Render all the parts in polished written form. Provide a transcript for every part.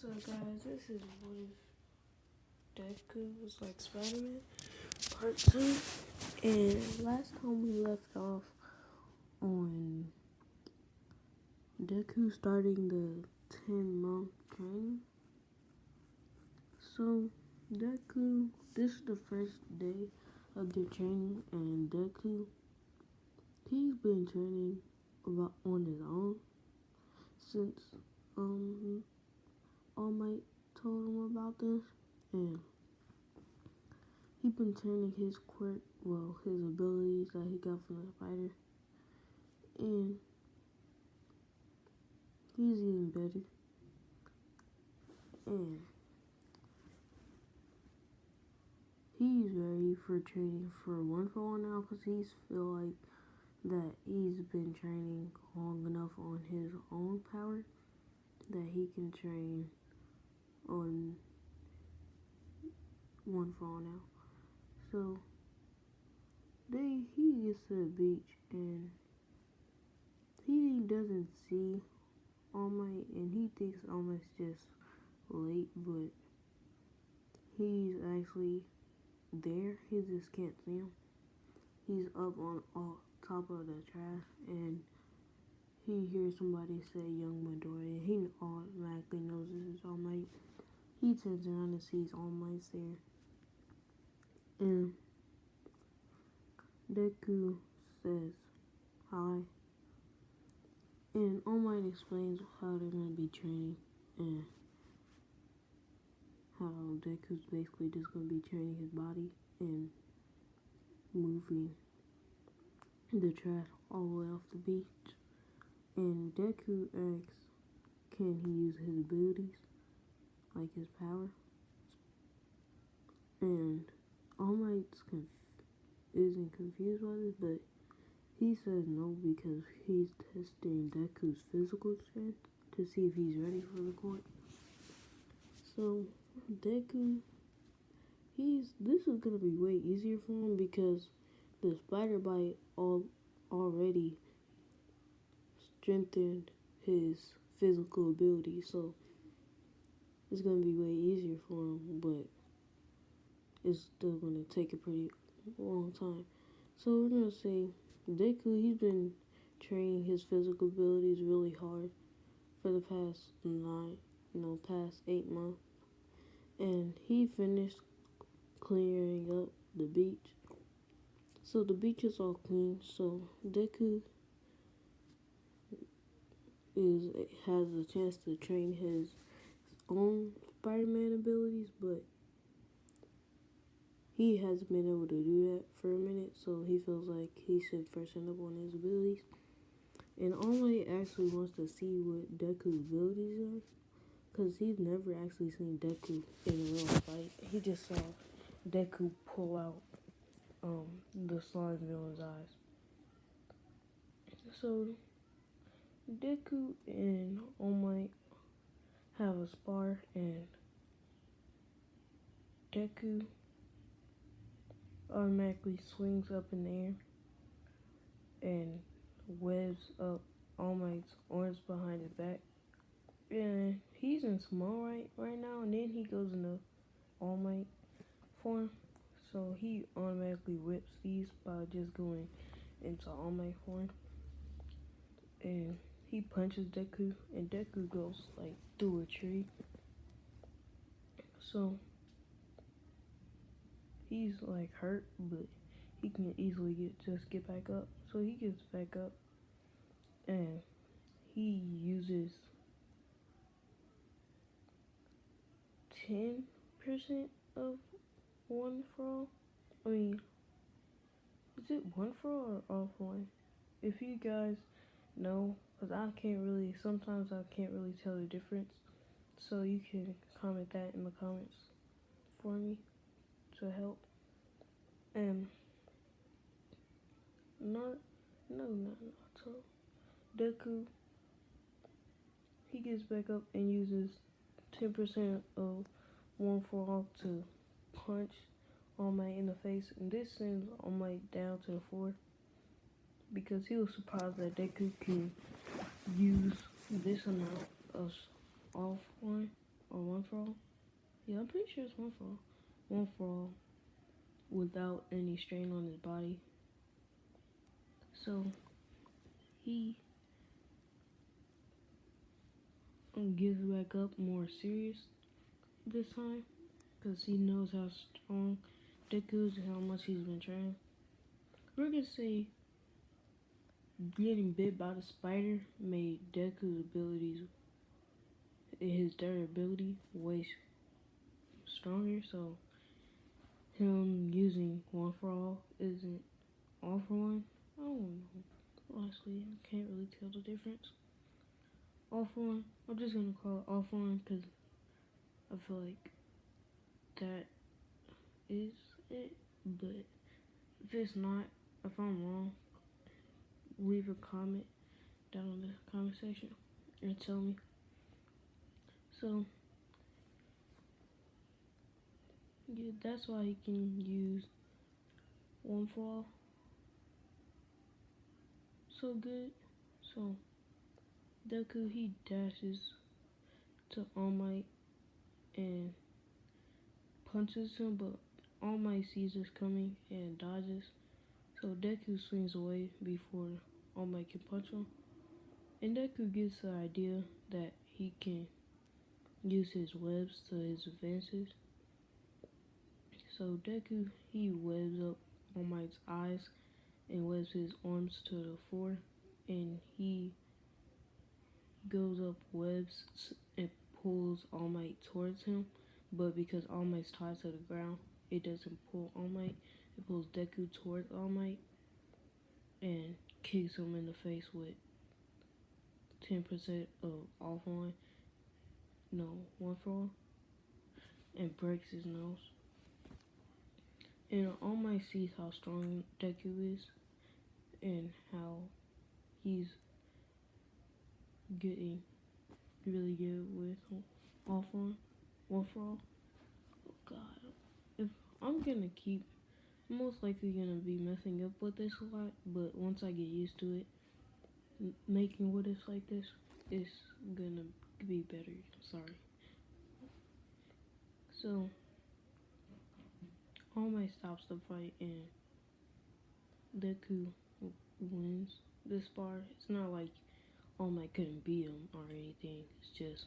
So guys, this is what if Deku was like Spider-Man Part 2. And last time we left off on Deku starting the 10-month training. So Deku, this is the first day of their training, and Deku, he's been training about on his own since All Might told him about this, and he been training his his abilities that he got from the spider, and he's getting better. And he's ready for training for 1-for-1 now, because he's feel like that he's been training long enough on his own power that he can train on 1-for-1 now. So he gets to the beach, and he doesn't see All Might, and he thinks All Might's just late, but he's actually there. He just can't see him. He's up on top of the trash, and he hears somebody say Young Midori, and he automatically knows this is All Might. He turns around and sees All Might's there, and Deku says hi, and All Might explains how they're gonna be training, and how Deku's basically just gonna be training his body and moving the trash all the way off the beach. And Deku asks, can he use his abilities, like his power? And All Might's isn't confused by this, but he says no because he's testing Deku's physical strength to see if he's ready for the court. So Deku, this is gonna be way easier for him because the spider bite already strengthened his physical ability, so it's gonna be way easier for him, but it's still gonna take a pretty long time. So we're gonna say Deku, he's been training his physical abilities really hard for the past past 8 months, and he finished clearing up the beach. So the beach is all clean. So Deku has a chance to train his own Spider-Man abilities, but he hasn't been able to do that for a minute, so he feels like he should freshen up on his abilities. And All Might actually wants to see what Deku's abilities are, because he's never actually seen Deku in a real fight. He just saw Deku pull out the slime villain's eyes. So Deku and All Might have a spar, and Deku automatically swings up in the air and webs up All Might's arms behind his back. And he's in small right now, and then he goes into All Might form. So he automatically whips these by just going into All Might form. And he punches Deku, and Deku goes like through a tree. So he's like hurt, but he can easily get back up. So he gets back up, and he uses 10% of 1-for-all. I mean, is it 1-for-all or all for one? If you guys know, because sometimes I can't really tell the difference. So you can comment that in the comments for me to help. And not so Deku, he gets back up and uses 10% of 1-for-all to punch All Might in the face, and this sends All Might down to the floor because he was surprised that Deku can use this amount of off one or for all. Yeah, I'm pretty sure it's one for all. One for all without any strain on his body. So he gives back up more serious this time because he knows how strong Deku is and how much he's been training. We're gonna say getting bit by the spider made Deku's abilities and his durability way stronger. So him using one for all isn't all for one. I don't know. Honestly, I can't really tell the difference. All for one. I'm just gonna call it all for one because I feel like that is it. But if it's not, if I'm wrong, leave a comment down in the comment section and tell me. So yeah, that's why he can use one for all so good. So Deku he dashes to All Might and punches him, but All Might sees this coming and dodges. So Deku swings away before All Might can punch him. And Deku gets the idea that he can use his webs to his advantage. So Deku he webs up All Might's eyes and webs his arms to the floor, and he goes up webs and pulls All Might towards him. But because All Might's tied to the ground, it doesn't pull All Might. It pulls Deku towards All Might and kicks him in the face with 10% of all for one, no, one for all, and breaks his nose. And All Might sees how strong Deku is and how he's getting really good with all for one for all. Oh God, if I'm gonna keep, I'm most likely gonna be messing up with this a lot, but once I get used to it, making what it's like this is gonna be better. Sorry. So All Might stops the fight and Deku wins this part. It's not like All Might couldn't beat him or anything. It's just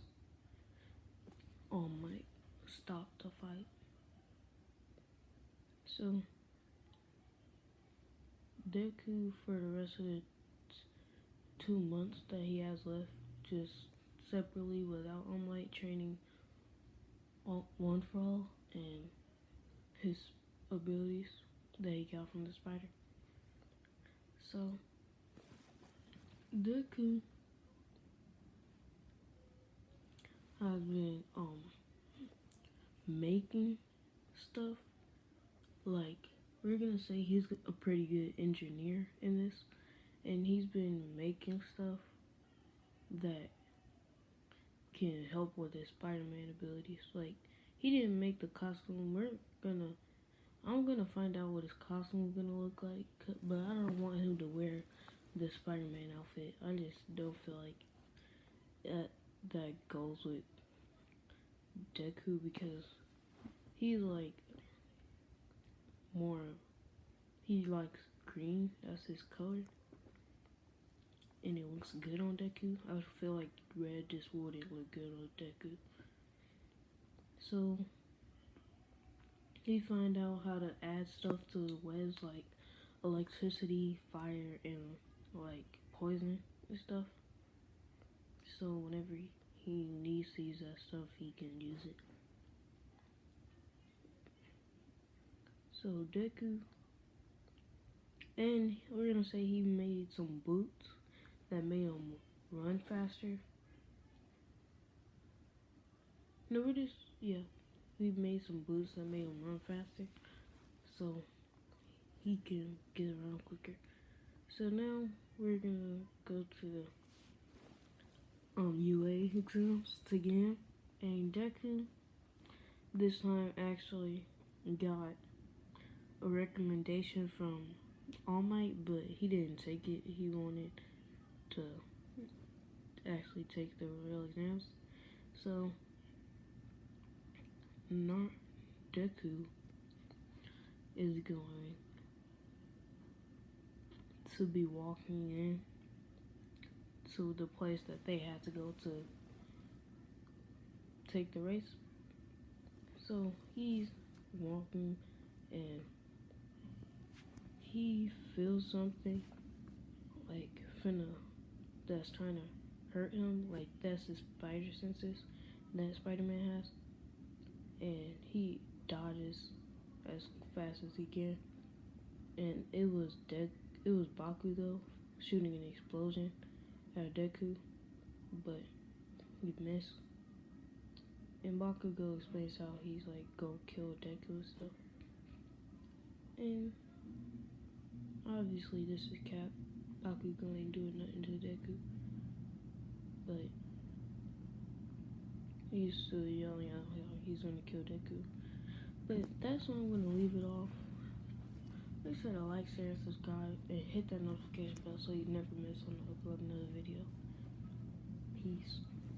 All Might stopped the fight. So Deku, for the rest of the 2 months that he has left, just separately without All Might, training one for all and his abilities that he got from the spider. So Deku has been making stuff. Like, we're gonna say he's a pretty good engineer in this, and he's been making stuff that can help with his Spider-Man abilities. Like, he didn't make the costume. I'm gonna find out what his costume is gonna look like, but I don't want him to wear the Spider-Man outfit. I just don't feel like that goes with Deku because he's like more. He likes green. That's his color, and it looks good on Deku. I feel like red just wouldn't look good on Deku. So he find out how to add stuff to the webs like electricity, fire, and like poison and stuff. So whenever he needs to use that stuff, he can use it. So Deku, and we're gonna say he made some boots that made him run faster. No, we just, yeah, we made some boots that made him run faster, so he can get around quicker. So now we're gonna go to the UA exams again, and Deku this time actually got a recommendation from All Might, but he didn't take it. He wanted to actually take the real exams. So not Deku is going to be walking in to the place that they had to go to take the race. So he's walking and he feels something like finna that's trying to hurt him. Like that's his spider senses that Spider-Man has, and he dodges as fast as he can. And it was Bakugo shooting an explosion at Deku, but he missed. And Bakugo explains how he's like gonna kill Deku and stuff. And obviously this is Cap. Bakugo ain't doing nothing to Deku, but he's still yelling out how he's gonna kill Deku. But that's where I'm gonna leave it off. Make sure to like, share, and subscribe, and hit that notification bell so you never miss when I upload another video. Peace.